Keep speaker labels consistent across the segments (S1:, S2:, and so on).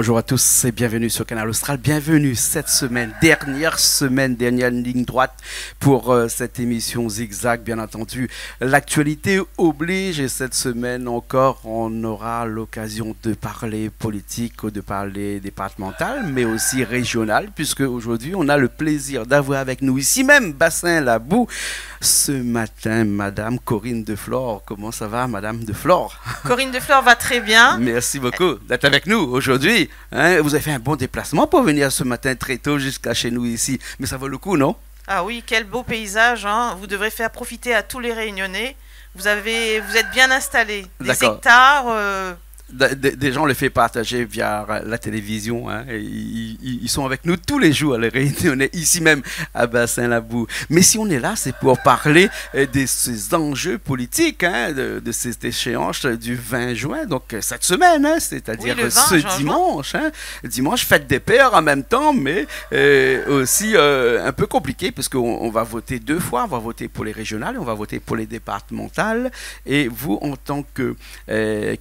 S1: Bonjour à tous et bienvenue sur Canal Austral. Bienvenue cette semaine, dernière ligne droite pour cette émission Zigzag. Bien entendu, l'actualité oblige et cette semaine encore, on aura l'occasion de parler politique, de parler départemental, mais aussi régional, puisque aujourd'hui, on a le plaisir d'avoir avec nous ici même, Bassin-la-Boue, ce matin, Madame Corinne Deflore. Comment ça va, Madame Deflore?
S2: Corinne Deflore va très bien.
S1: Merci beaucoup d'être avec nous aujourd'hui. Hein, vous avez fait un bon déplacement pour venir ce matin très tôt jusqu'à chez nous ici. Mais ça vaut le coup, non?
S2: Ah oui, quel beau paysage. Hein. Vous devrez faire profiter à tous les Réunionnais. Vous êtes bien installés. Des hectares...
S1: Des gens le font partager via la télévision. Hein, ils sont avec nous tous les jours, les Réunionnais, ici même à Bassin-la-Boue. Mais si on est là, c'est pour parler de ces enjeux politiques, hein, de cette échéance du 20 juin, donc cette semaine, hein, c'est-à-dire
S2: oui,
S1: ce dimanche. Hein, dimanche, fête des pères en même temps, mais aussi un peu compliqué, parce qu'on va voter deux fois. On va voter pour les régionales et on va voter pour les départementales. Et vous, en tant que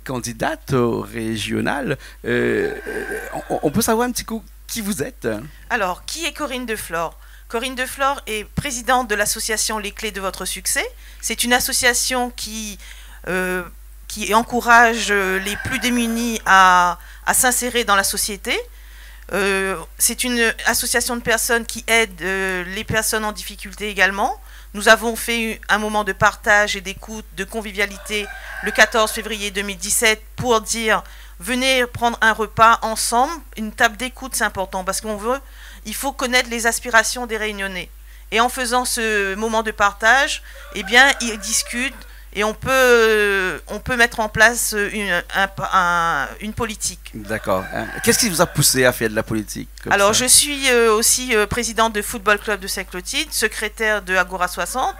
S1: candidate régional, on peut savoir un petit coup qui vous êtes?
S2: Alors, qui est Corinne Deflore? Corinne Deflore est présidente de l'association Les Clés de votre succès. C'est une association qui encourage les plus démunis à s'insérer dans la société. C'est une association de personnes qui aide les personnes en difficulté également. Nous avons fait un moment de partage et d'écoute, de convivialité le 14 février 2017 pour dire venez prendre un repas ensemble. Une table d'écoute, c'est important parce il faut connaître les aspirations des Réunionnais. Et en faisant ce moment de partage, eh bien, ils discutent et on peut mettre en place une politique.
S1: D'accord. Qu'est-ce qui vous a poussé à faire de la politique?
S2: Alors, je suis aussi présidente de Football Club de Saint-Clotilde, secrétaire de Agora 60.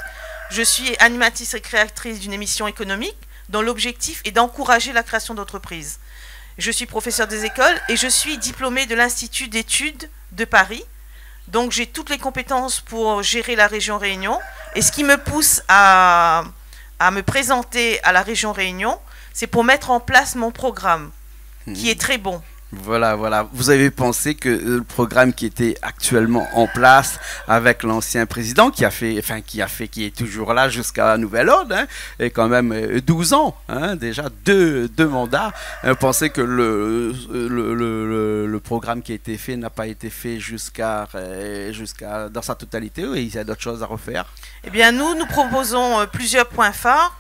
S2: Je suis animatrice et créatrice d'une émission économique dont l'objectif est d'encourager la création d'entreprises. Je suis professeure des écoles et je suis diplômée de l'Institut d'études de Paris. Donc, j'ai toutes les compétences pour gérer la région Réunion. Et ce qui me pousse à me présenter à la région Réunion, c'est pour mettre en place mon programme, qui est très bon.
S1: Voilà, voilà. Vous avez pensé que le programme qui était actuellement en place avec l'ancien président, qui est toujours là jusqu'à nouvel ordre, hein, et quand même 12 ans, hein, déjà deux mandats, pensez que le programme qui a été fait n'a pas été fait jusqu'à dans sa totalité, et il y a d'autres choses à refaire?
S2: Eh bien, nous proposons plusieurs points phares.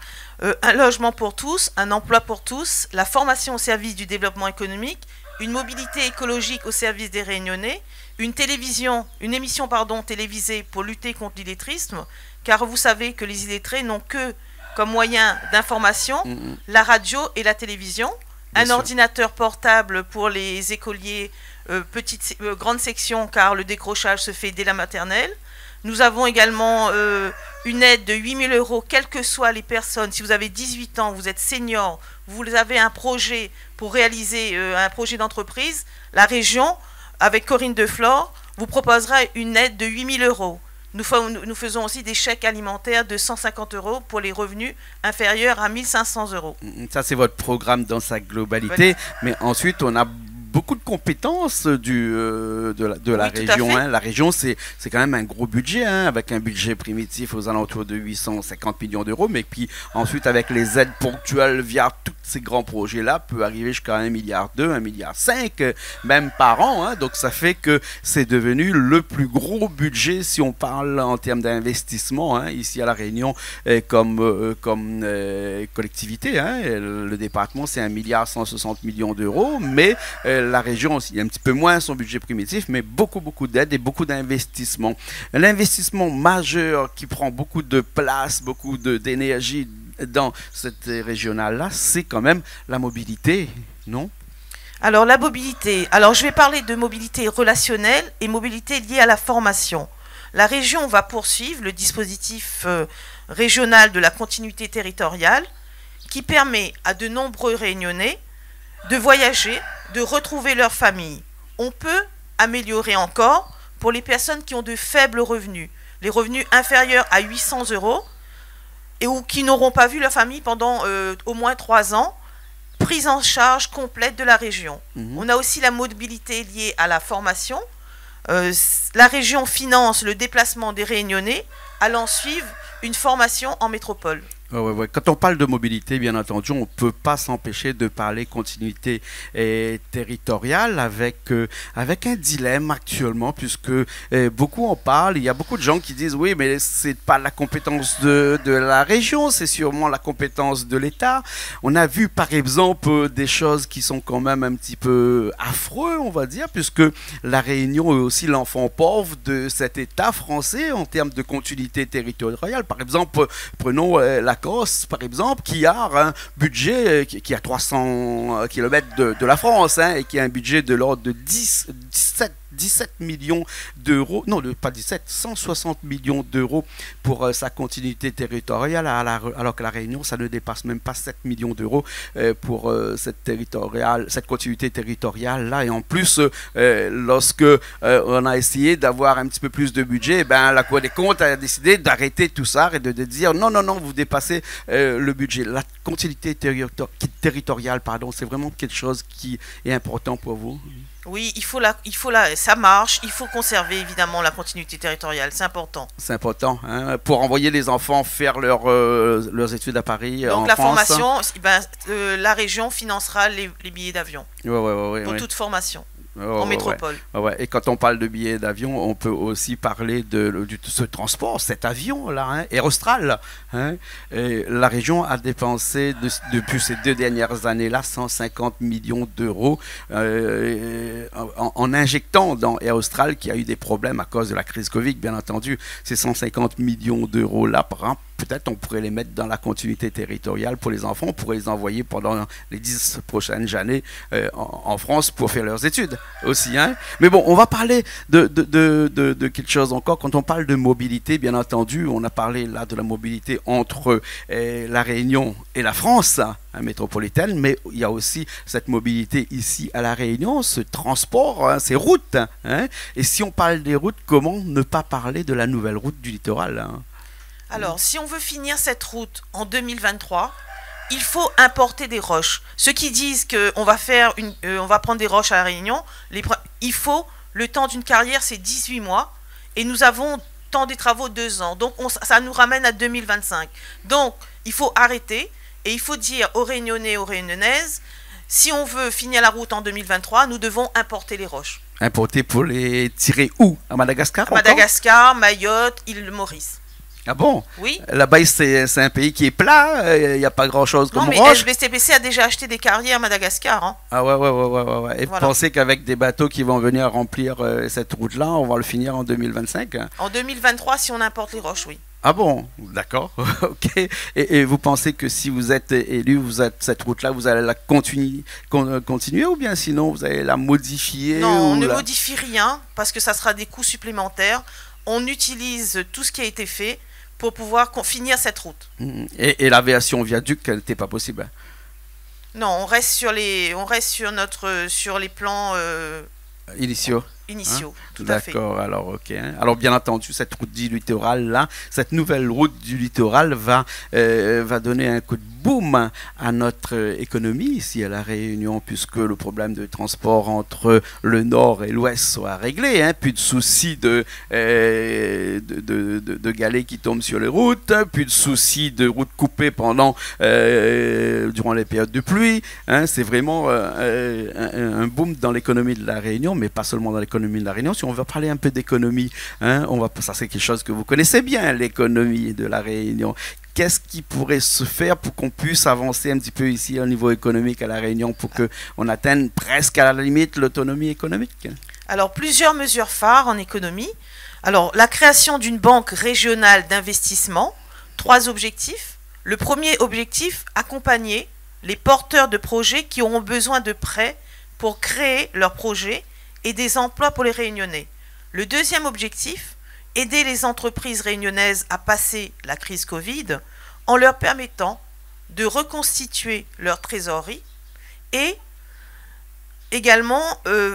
S2: Un logement pour tous, un emploi pour tous, la formation au service du développement économique, une mobilité écologique au service des Réunionnais, une émission télévisée pour lutter contre l'illettrisme, car vous savez que les illettrés n'ont que comme moyen d'information la radio et la télévision, un ordinateur portable pour les écoliers grande section, car le décrochage se fait dès la maternelle. Nous avons également une aide de 8 000 €, quelles que soient les personnes. Si vous avez 18 ans, vous êtes senior, vous avez un projet pour réaliser un projet d'entreprise, la région, avec Corinne Deflore, vous proposera une aide de 8 000 €. Nous faisons aussi des chèques alimentaires de 150 € pour les revenus inférieurs à 1 500 €.
S1: Ça, c'est votre programme dans sa globalité. Mais ensuite, on a beaucoup de compétences de la région. Hein. La région, c'est quand même un gros budget, hein, avec un budget primitif aux alentours de 850 millions d'euros, mais puis ensuite avec les aides ponctuelles via tous ces grands projets-là, peut arriver jusqu'à 1,2 milliard, 1,5 milliard, même par an. Hein. Donc ça fait que c'est devenu le plus gros budget si on parle en termes d'investissement, hein, ici à La Réunion, comme collectivité. Hein. Le département, c'est 1,160 milliard d'euros, mais la région aussi, un petit peu moins son budget primitif, mais beaucoup d'aides et beaucoup d'investissements. L'investissement majeur qui prend beaucoup de place, beaucoup d'énergie dans cette régionale-là, c'est quand même la mobilité, non?
S2: Alors, la mobilité. Alors, je vais parler de mobilité relationnelle et mobilité liée à la formation. La région va poursuivre le dispositif régional de la continuité territoriale qui permet à de nombreux Réunionnais de voyager, de retrouver leur famille. On peut améliorer encore pour les personnes qui ont de faibles revenus, les revenus inférieurs à 800 € ou qui n'auront pas vu leur famille pendant au moins 3 ans. prise en charge complète de la région. On a aussi la mobilité liée à la formation. La région finance le déplacement des Réunionnais allant suivre une formation en métropole.
S1: Ouais. Quand on parle de mobilité, bien entendu, on ne peut pas s'empêcher de parler continuité territoriale avec un dilemme actuellement, puisque beaucoup en parlent. Il y a beaucoup de gens qui disent oui, mais c'est pas la compétence de la région, c'est sûrement la compétence de l'État. On a vu par exemple des choses qui sont quand même un petit peu affreux, on va dire, puisque la Réunion est aussi l'enfant pauvre de cet État français en termes de continuité territoriale. Par exemple, prenons la Corse, par exemple, qui a un budget qui a 300 km de la France, hein, et qui a un budget de l'ordre de 17 millions d'euros, non, pas 17, 160 millions d'euros pour sa continuité territoriale, alors que la Réunion, ça ne dépasse même pas 7 millions d'euros pour cette continuité territoriale-là. Et en plus, lorsque on a essayé d'avoir un petit peu plus de budget, ben, la Cour des comptes a décidé d'arrêter tout ça et de dire non, vous dépassez le budget. La continuité territoriale, pardon, c'est vraiment quelque chose qui est important pour vous?
S2: Oui, ça marche, il faut conserver évidemment la continuité territoriale, c'est important.
S1: C'est important, hein, pour envoyer les enfants faire leurs études à Paris.
S2: Donc
S1: en
S2: la
S1: France.
S2: Formation, la région financera les billets d'avion pour toute formation. En métropole.
S1: Ouais. Et quand on parle de billets d'avion, on peut aussi parler de ce transport, cet avion-là, hein, Aerostral. Hein, et la région a dépensé depuis ces 2 dernières années-là 150 millions d'euros en injectant dans Aerostral, qui a eu des problèmes à cause de la crise Covid, bien entendu. Ces 150 millions d'euros-là, par exemple, peut-être on pourrait les mettre dans la continuité territoriale pour les enfants, on pourrait les envoyer pendant les 10 prochaines années en France pour faire leurs études aussi. Hein. Mais bon, on va parler de quelque chose encore. Quand on parle de mobilité, bien entendu, on a parlé là de la mobilité entre la Réunion et la France, hein, métropolitaine, mais il y a aussi cette mobilité ici à la Réunion, ce transport, hein, ces routes. Hein. Et si on parle des routes, comment ne pas parler de la nouvelle route du littoral, hein?
S2: Alors, si on veut finir cette route en 2023, il faut importer des roches. Ceux qui disent qu'on va on va prendre des roches à la Réunion, il faut, le temps d'une carrière, c'est 18 mois, et nous avons temps des travaux 2 ans. Donc, ça nous ramène à 2025. Donc, il faut arrêter, et il faut dire aux Réunionnais et aux Réunionnaises, si on veut finir la route en 2023, nous devons importer les roches.
S1: Importer pour les tirer où? À Madagascar?
S2: À Madagascar, Mayotte, île Maurice.
S1: Ah bon?
S2: Oui.
S1: Là-bas, c'est un pays qui est plat, il n'y a pas grand-chose comme roche.
S2: Non, mais SBCPC a déjà acheté des carrières à Madagascar. Hein.
S1: Ah ouais. Et voilà. Pensez qu'avec des bateaux qui vont venir remplir cette route-là, on va le finir en 2025?
S2: En 2023, si on importe les roches, oui.
S1: Ah bon? D'accord. Ok. Et vous pensez que si vous êtes élu, cette route-là, vous allez la continuer ou bien sinon vous allez la modifier?
S2: Non, on ne modifie rien parce que ça sera des coûts supplémentaires. On utilise tout ce qui a été fait pour pouvoir finir cette route.
S1: Et l'aviation viaduc, elle n'était pas possible?
S2: Non, on reste sur les plans
S1: initiaux.
S2: Initiaux, hein? Tout à fait.
S1: D'accord, alors ok. Alors bien entendu, cette route du littoral là, cette nouvelle route du littoral va donner un coup de boom à notre économie ici à La Réunion, puisque le problème de transport entre le nord et l'ouest soit réglé, hein, plus de soucis de galets qui tombent sur les routes, hein, plus de soucis de routes coupées durant les périodes de pluie, hein, c'est vraiment un boom dans l'économie de La Réunion, mais pas seulement dans l'économie de La Réunion. Si on veut parler un peu d'économie, hein, ça c'est quelque chose que vous connaissez bien, l'économie de La Réunion. Qu'est-ce qui pourrait se faire pour qu'on puisse avancer un petit peu ici au niveau économique à La Réunion pour qu'on atteigne presque à la limite l'autonomie économique?
S2: Alors, plusieurs mesures phares en économie. Alors, la création d'une banque régionale d'investissement. 3 objectifs. Le premier objectif, accompagner les porteurs de projets qui auront besoin de prêts pour créer leurs projets et des emplois pour les Réunionnais. Le deuxième objectif, aider les entreprises réunionnaises à passer la crise Covid en leur permettant de reconstituer leur trésorerie et également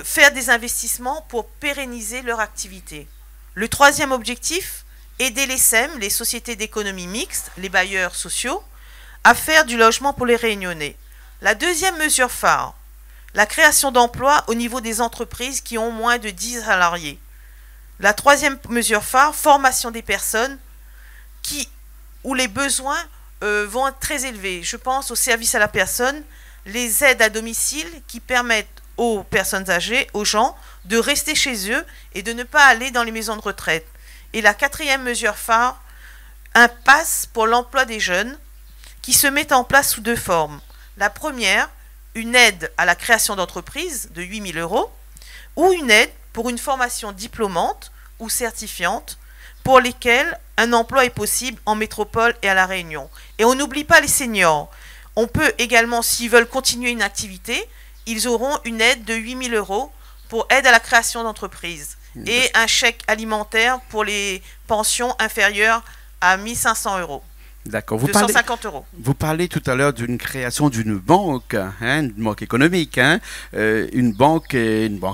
S2: faire des investissements pour pérenniser leur activité. Le troisième objectif, aider les SEM, les sociétés d'économie mixte, les bailleurs sociaux, à faire du logement pour les Réunionnais. La deuxième mesure phare, la création d'emplois au niveau des entreprises qui ont moins de 10 salariés. La troisième mesure phare, formation des personnes où les besoins vont être très élevés. Je pense aux services à la personne, les aides à domicile qui permettent aux personnes âgées, aux gens, de rester chez eux et de ne pas aller dans les maisons de retraite. Et la quatrième mesure phare, un pass pour l'emploi des jeunes qui se met en place sous deux formes. La première, une aide à la création d'entreprise de 8 000 € ou une aide pour une formation diplômante ou certifiante pour lesquelles un emploi est possible en métropole et à La Réunion. Et on n'oublie pas les seniors. On peut également, s'ils veulent continuer une activité, ils auront une aide de 8 000 € pour aide à la création d'entreprise et un chèque alimentaire pour les pensions inférieures à 1 500 €.
S1: D'accord.
S2: 250 €.
S1: Vous parlez tout à l'heure d'une création d'une banque, une banque économique, une banque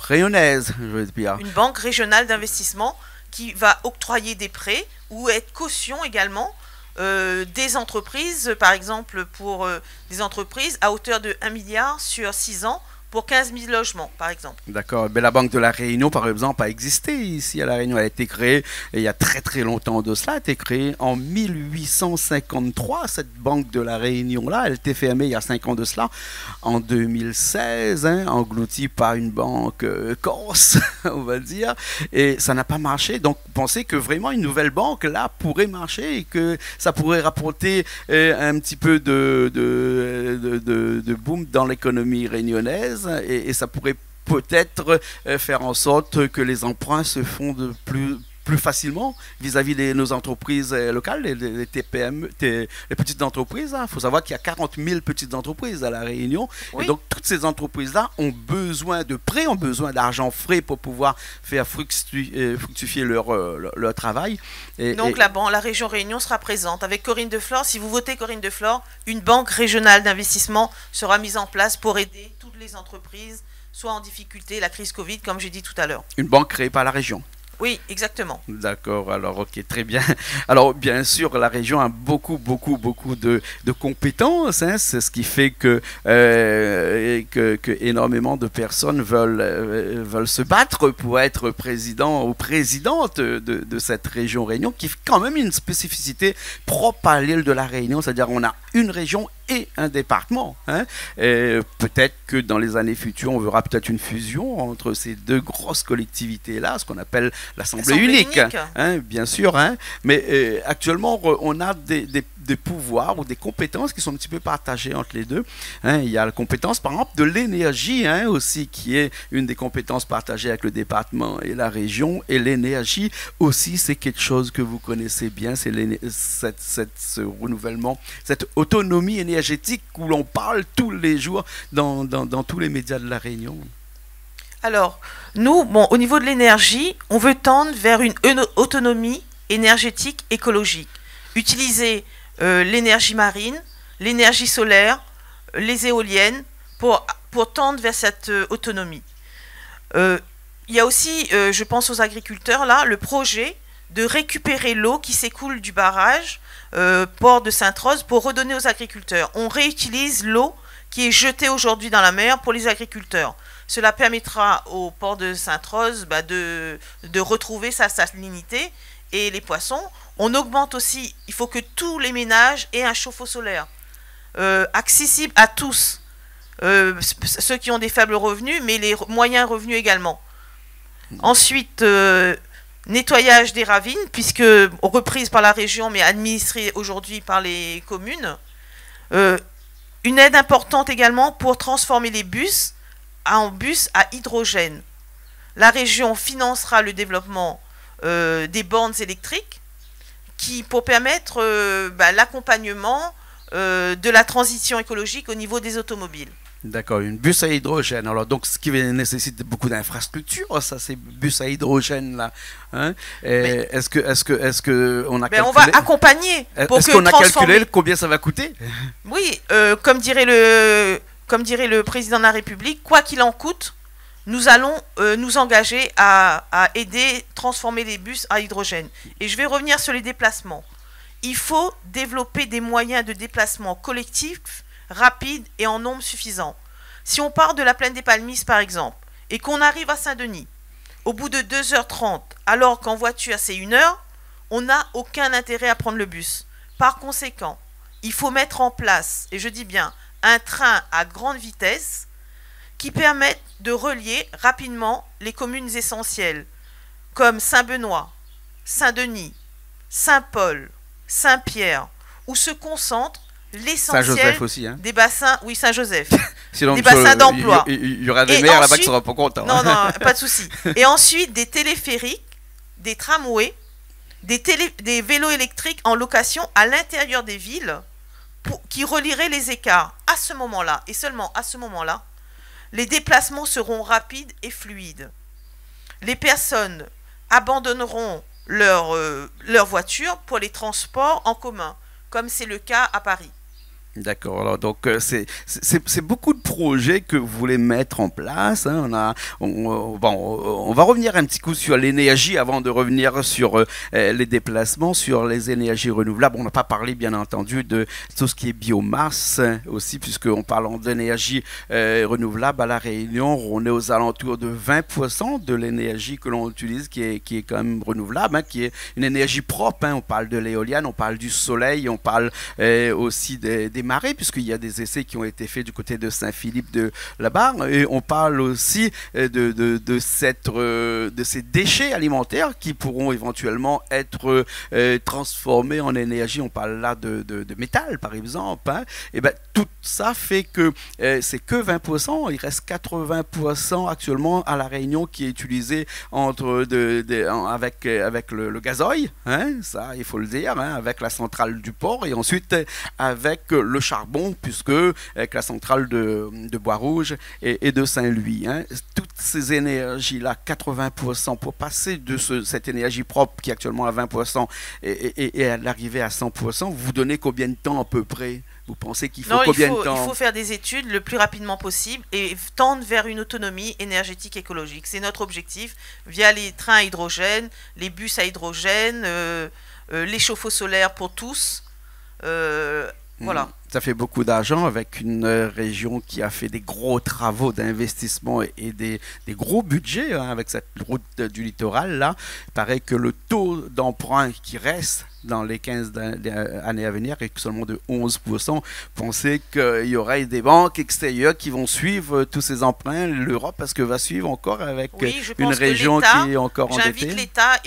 S1: rayonnaise, je veux dire.
S2: Une banque régionale d'investissement qui va octroyer des prêts ou être caution également des entreprises, par exemple pour des entreprises à hauteur de 1 milliard sur 6 ans pour 15 000 logements, par exemple.
S1: D'accord. Mais la Banque de la Réunion, par exemple, a existé ici à La Réunion. Elle a été créée il y a très très longtemps de cela. Elle a été créée en 1853, cette Banque de la Réunion-là. Elle a été fermée il y a 5 ans de cela, en 2016, engloutie par une banque corse, on va dire. Et ça n'a pas marché. Donc, pensez que vraiment une nouvelle banque, là, pourrait marcher et que ça pourrait rapporter un petit peu de boom dans l'économie réunionnaise. Et ça pourrait peut-être faire en sorte que les emprunts se font de plus facilement vis-à-vis de nos entreprises locales, les TPM, les petites entreprises. Il faut savoir qu'il y a 40 000 petites entreprises à La Réunion. Oui. Et donc, toutes ces entreprises-là ont besoin de prêts, ont besoin d'argent frais pour pouvoir faire fructifier leur travail.
S2: Donc, la région Réunion sera présente. Avec Corinne Deflore, si vous votez Corinne Deflore, une banque régionale d'investissement sera mise en place pour aider toutes les entreprises, soit en difficulté, la crise Covid, comme j'ai dit tout à l'heure.
S1: Une banque créée par la région.
S2: Oui, exactement.
S1: D'accord, alors ok, très bien. Alors bien sûr, la région a beaucoup de compétences, c'est ce qui fait que énormément de personnes veulent se battre pour être président ou présidente de cette région Réunion, qui fait quand même une spécificité propre à l'île de la Réunion, c'est-à-dire on a une région et un département. Peut-être que dans les années futures, on verra peut-être une fusion entre ces deux grosses collectivités-là, ce qu'on appelle l'Assemblée unique. Bien sûr. Mais actuellement, on a des pouvoirs ou des compétences qui sont un petit peu partagées entre les deux. Il y a la compétence, par exemple, de l'énergie aussi, qui est une des compétences partagées avec le département et la région. Et l'énergie aussi, c'est quelque chose que vous connaissez bien, c'est ce renouvellement, cette autonomie énergétique où l'on parle tous les jours dans tous les médias de la Réunion.
S2: Alors, nous, au niveau de l'énergie, on veut tendre vers une autonomie énergétique écologique. Utiliser l'énergie marine, l'énergie solaire, les éoliennes pour tendre vers cette autonomie. Il y a aussi, je pense aux agriculteurs, là, le projet de récupérer l'eau qui s'écoule du barrage port de Sainte-Rose pour redonner aux agriculteurs. On réutilise l'eau qui est jetée aujourd'hui dans la mer pour les agriculteurs. Cela permettra au port de Sainte-Rose de retrouver sa salinité et les poissons. On augmente aussi, il faut que tous les ménages aient un chauffe-eau solaire accessible à tous, ceux qui ont des faibles revenus, mais les moyens revenus également. Ensuite, nettoyage des ravines, puisque reprise par la région, mais administrée aujourd'hui par les communes. Une aide importante également pour transformer les bus en bus à hydrogène. La région financera le développement des bornes électriques pour permettre l'accompagnement de la transition écologique au niveau des automobiles.
S1: D'accord, une bus à hydrogène. Alors donc, ce qui nécessite beaucoup d'infrastructures, ça, ces bus à hydrogène là. Est-ce que on a calculé,
S2: on va accompagner.
S1: Est-ce qu'on a calculé combien ça va coûter?
S2: Oui, comme dirait le président de la République, quoi qu'il en coûte, nous allons nous engager à aider, transformer les bus à hydrogène. Et je vais revenir sur les déplacements. Il faut développer des moyens de déplacement collectifs rapide et en nombre suffisant. Si on part de la plaine des Palmises, par exemple, et qu'on arrive à Saint-Denis, au bout de 2h30, alors qu'en voiture c'est 1 heure, on n'a aucun intérêt à prendre le bus. Par conséquent, il faut mettre en place, et je dis bien, un train à grande vitesse qui permette de relier rapidement les communes essentielles, comme Saint-Benoît, Saint-Denis, Saint-Paul, Saint-Pierre, où se concentre l'essentiel des bassins, oui, Saint-Joseph,
S1: sinon,
S2: des bassins d'emploi.
S1: Il y aura des maires là-bas qui ne seront pas contents.
S2: Non, non, pas de souci. Et ensuite, des téléphériques, des tramways, des vélos électriques en location à l'intérieur des villes qui relieraient les écarts. À ce moment-là, et seulement à ce moment-là, les déplacements seront rapides et fluides. Les personnes abandonneront leur voiture pour les transports en commun, comme c'est le cas à Paris.
S1: D'accord, alors donc c'est beaucoup de projets que vous voulez mettre en place. Hein. On va revenir un petit coup sur l'énergie avant de revenir sur les déplacements, sur les énergies renouvelables. On n'a pas parlé bien entendu de tout ce qui est biomasse aussi, puisqu'on parle d'énergie renouvelable à La Réunion, on est aux alentours de 20% de l'énergie que l'on utilise qui est quand même renouvelable, hein, qui est une énergie propre. Hein. On parle de l'éolienne, on parle du soleil, on parle aussi des marées, puisqu'il y a des essais qui ont été faits du côté de Saint-Philippe de là-bas, et on parle aussi de ces déchets alimentaires qui pourront éventuellement être transformés en énergie. On parle là de métal par exemple, hein. Et ben tout ça fait que c'est que 20%, il reste 80% actuellement à La Réunion qui est utilisé avec le gazoil, hein, ça il faut le dire, hein, avec la centrale du port, et ensuite avec le charbon, puisque avec la centrale de Bois-Rouge et de Saint-Louis. Hein. Toutes ces énergies-là, 80%, pour passer de cette énergie propre qui est actuellement à 20% et à l'arrivée à 100%, vous donnez combien de temps à peu près? Vous pensez qu'il faut combien de temps?
S2: Il faut faire des études le plus rapidement possible et tendre vers une autonomie énergétique écologique. C'est notre objectif via les trains à hydrogène, les bus à hydrogène, les chauffe-eau solaires pour tous. Voilà.
S1: Ça fait beaucoup d'argent avec une région qui a fait des gros travaux d'investissement et des gros budgets, hein, avec cette route du littoral là. Il paraît que le taux d'emprunt qui reste dans les 15 années à venir est seulement de 11%. Pensez qu'il y aurait des banques extérieures qui vont suivre tous ces emprunts. L'Europe, parce que va suivre encore avec une région qui est encore endettée.
S2: J'invite l'État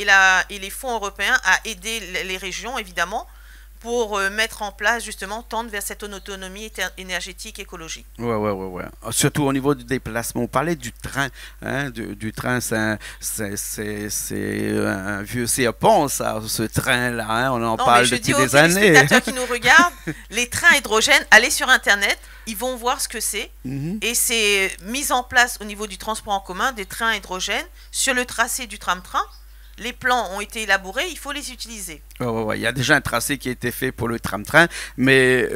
S2: et les fonds européens à aider les régions, évidemment, pour mettre en place, justement, tendre vers cette autonomie énergétique écologique.
S1: Ouais. Surtout au niveau du déplacement. On parlait du train. Hein, du train, c'est un vieux serpent, ça, ce train-là. Hein, on en parle depuis des années.
S2: Les spectateurs qui nous regardent, les trains hydrogène, allez sur Internet, ils vont voir ce que c'est. Et c'est mis en place au niveau du transport en commun des trains hydrogène sur le tracé du tram-train. Les plans ont été élaborés, il faut les utiliser.
S1: Il y a déjà un tracé qui a été fait pour le tram-train, mais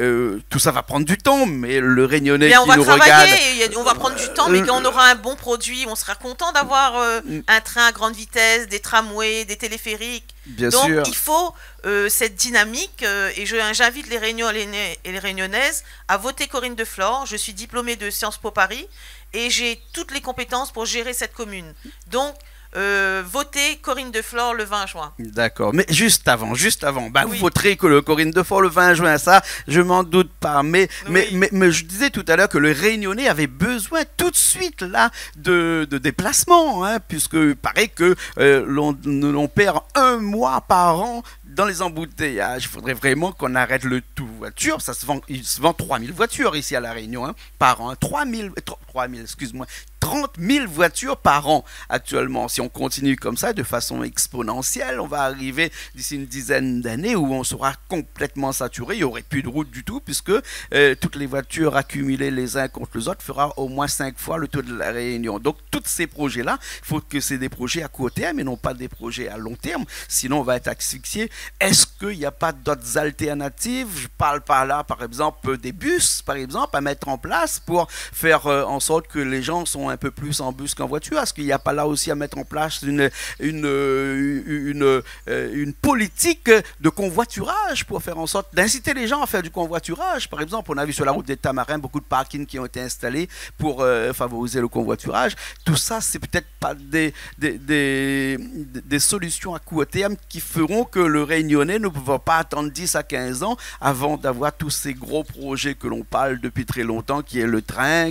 S1: tout ça va prendre du temps. Mais le Réunionnais qui nous regarde...
S2: On va prendre du temps, mais quand on aura un bon produit, on sera content d'avoir un train à grande vitesse, des tramways, des téléphériques.
S1: Bien
S2: Donc
S1: sûr.
S2: il faut cette dynamique, et j'invite les Réunionnais et les Réunionnaises à voter Corinne Deflore. Je suis diplômée de Sciences Po Paris, et j'ai toutes les compétences pour gérer cette commune. Donc, votez Corinne Deflore le 20 juin.
S1: D'accord, mais juste avant, vous voterez que le Corinne Deflore le 20 juin, ça, je m'en doute pas. Mais je disais tout à l'heure que le Réunionnais avait besoin tout de suite là de déplacement, hein, puisque il paraît que l'on perd 1 mois par an dans les embouteillages. Il faudrait vraiment qu'on arrête le tout voiture. Il se vend 3000 voitures ici à La Réunion, hein, par an. 3000, excuse-moi. 30 000 voitures par an actuellement. Si on continue comme ça de façon exponentielle, on va arriver d'ici une dizaine d'années où on sera complètement saturé. Il n'y aurait plus de route du tout, puisque toutes les voitures accumulées les uns contre les autres fera au moins 5 fois le taux de La Réunion. Donc tous ces projets-là, il faut que c'est des projets à court terme et non pas des projets à long terme. Sinon on va être asphyxié. Est-ce qu'il n'y a pas d'autres alternatives? Je parle par là, par exemple, des bus, par exemple, à mettre en place pour faire en sorte que les gens sont un peu plus en bus qu'en voiture? Est-ce qu'il n'y a pas là aussi à mettre en place une politique de convoiturage pour faire en sorte d'inciter les gens à faire du convoiturage? Par exemple, on a vu sur la route des Tamarins beaucoup de parkings qui ont été installés pour favoriser le convoiturage. Tout ça, c'est peut-être pas des solutions à court terme qui feront que le Réunionnais ne va pas attendre 10 à 15 ans avant d'avoir tous ces gros projets que l'on parle depuis très longtemps, qui est le train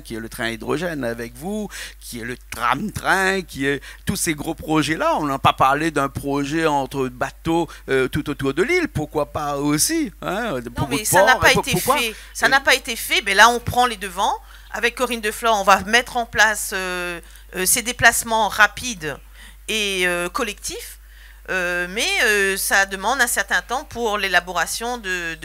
S1: hydrogène avec vous, qui est le tram-train, qui est tous ces gros projets-là. On n'a pas parlé d'un projet entre bateaux tout autour de l'île. Pourquoi pas aussi, hein,
S2: non, mais ça n'a pas été fait. Ça n'a pas été fait, mais là, on prend les devants. Avec Corinne Deflore, on va mettre en place ces déplacements rapides et collectifs, mais ça demande un certain temps pour l'élaboration de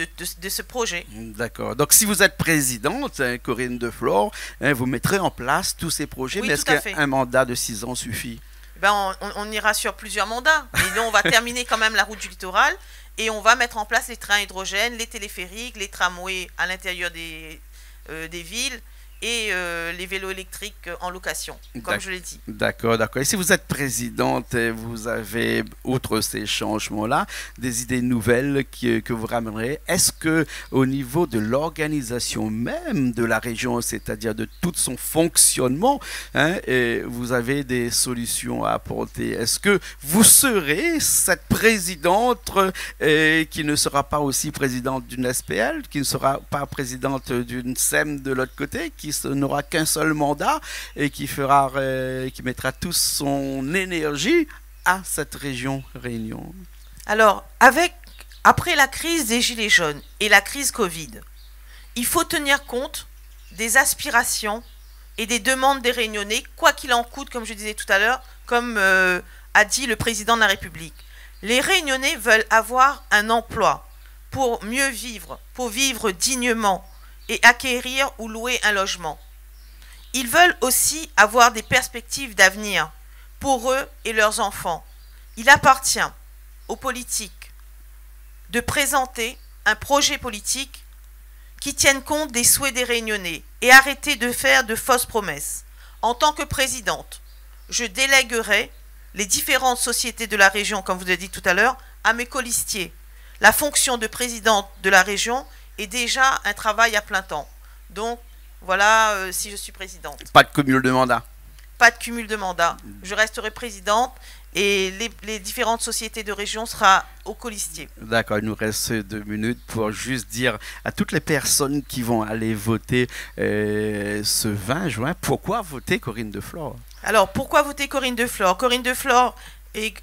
S2: ce projet.
S1: D'accord. Donc, si vous êtes présidente, hein, Corinne Deflore, hein, vous mettrez en place tous ces projets,
S2: oui,
S1: mais est-ce qu'un mandat de 6 ans suffit?
S2: On ira sur plusieurs mandats, mais nous, on va terminer quand même la route du littoral et on va mettre en place les trains hydrogènes, les téléphériques, les tramways à l'intérieur des villes, et les vélos électriques en location, comme je l'ai dit.
S1: D'accord, d'accord. Et si vous êtes présidente, vous avez, outre ces changements-là, des idées nouvelles que vous ramènerez. Est-ce que au niveau de l'organisation même de la région, c'est-à-dire de tout son fonctionnement, hein, vous avez des solutions à apporter? Est-ce que vous serez cette présidente qui ne sera pas aussi présidente d'une SPL, qui ne sera pas présidente d'une SEM de l'autre côté, qui n'aura qu'un seul mandat et qui mettra toute son énergie à cette région Réunion?
S2: Alors, après la crise des Gilets jaunes et la crise Covid, il faut tenir compte des aspirations et des demandes des Réunionnais, quoi qu'il en coûte, comme je disais tout à l'heure, comme a dit le président de la République. Les Réunionnais veulent avoir un emploi pour mieux vivre, pour vivre dignement, et acquérir ou louer un logement. Ils veulent aussi avoir des perspectives d'avenir pour eux et leurs enfants. Il appartient aux politiques de présenter un projet politique qui tienne compte des souhaits des Réunionnais et arrêter de faire de fausses promesses. En tant que présidente, je délèguerai les différentes sociétés de la région, comme vous avez dit tout à l'heure, à mes colistiers. La fonction de présidente de la région est déjà un travail à plein temps. Donc, voilà si je suis présidente.
S1: Pas de cumul de mandat?
S2: Pas de cumul de mandat. Je resterai présidente et les différentes sociétés de région seront au colistier.
S1: D'accord, il nous reste 2 minutes pour juste dire à toutes les personnes qui vont aller voter ce 20 juin, pourquoi voter Corinne Deflore?
S2: Alors, pourquoi voter Corinne Deflore? Corinne Deflore et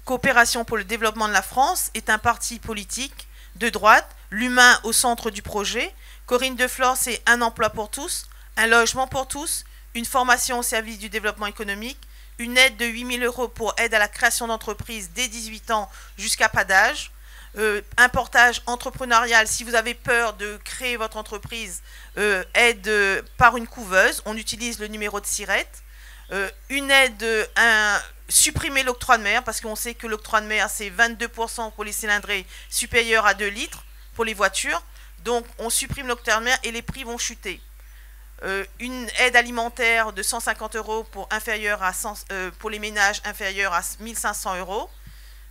S2: Coopération pour le développement de la France est un parti politique de droite, l'humain au centre du projet. Corinne Deflore, c'est un emploi pour tous, un logement pour tous, une formation au service du développement économique, une aide de 8 000 € pour aide à la création d'entreprises dès 18 ans jusqu'à pas d'âge, un portage entrepreneurial si vous avez peur de créer votre entreprise, aide par une couveuse, on utilise le numéro de SIRET, une aide, supprimer l'octroi de mer, parce qu'on sait que l'octroi de mer, c'est 22% pour les cylindrés supérieurs à 2 litres pour les voitures. Donc, on supprime l'octroi de mer et les prix vont chuter. Une aide alimentaire de 150 € pour les ménages inférieurs à 1 500 €.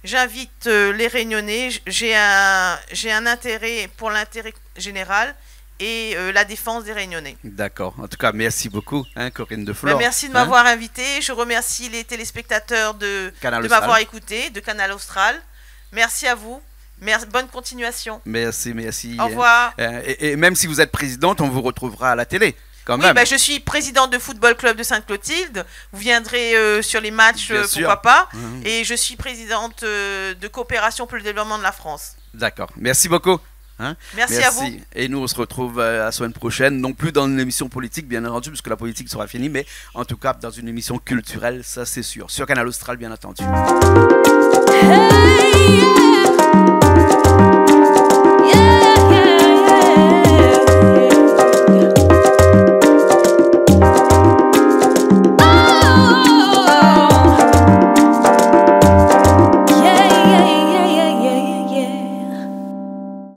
S2: J'invite les Réunionnais, j'ai un intérêt pour l'intérêt général et la défense des Réunionnais.
S1: D'accord. En tout cas, merci beaucoup, hein, Corinne Deflore.
S2: Merci de m'avoir invité. Je remercie les téléspectateurs de m'avoir écouté, de Canal Austral. Merci à vous. Bonne continuation.
S1: Merci, merci.
S2: Au revoir.
S1: Et même si vous êtes présidente, on vous retrouvera à la télé. Quand même.
S2: Je suis présidente de Football Club de Sainte-Clotilde. Vous viendrez sur les matchs, pourquoi pas. Et je suis présidente de Coopération pour le développement de la France.
S1: D'accord. Merci beaucoup. Hein?
S2: Merci à vous.
S1: Et nous, on se retrouve la semaine prochaine, non plus dans une émission politique, bien entendu, puisque la politique sera finie, mais en tout cas dans une émission culturelle, ça c'est sûr. Sur Canal Austral, bien entendu. Hey!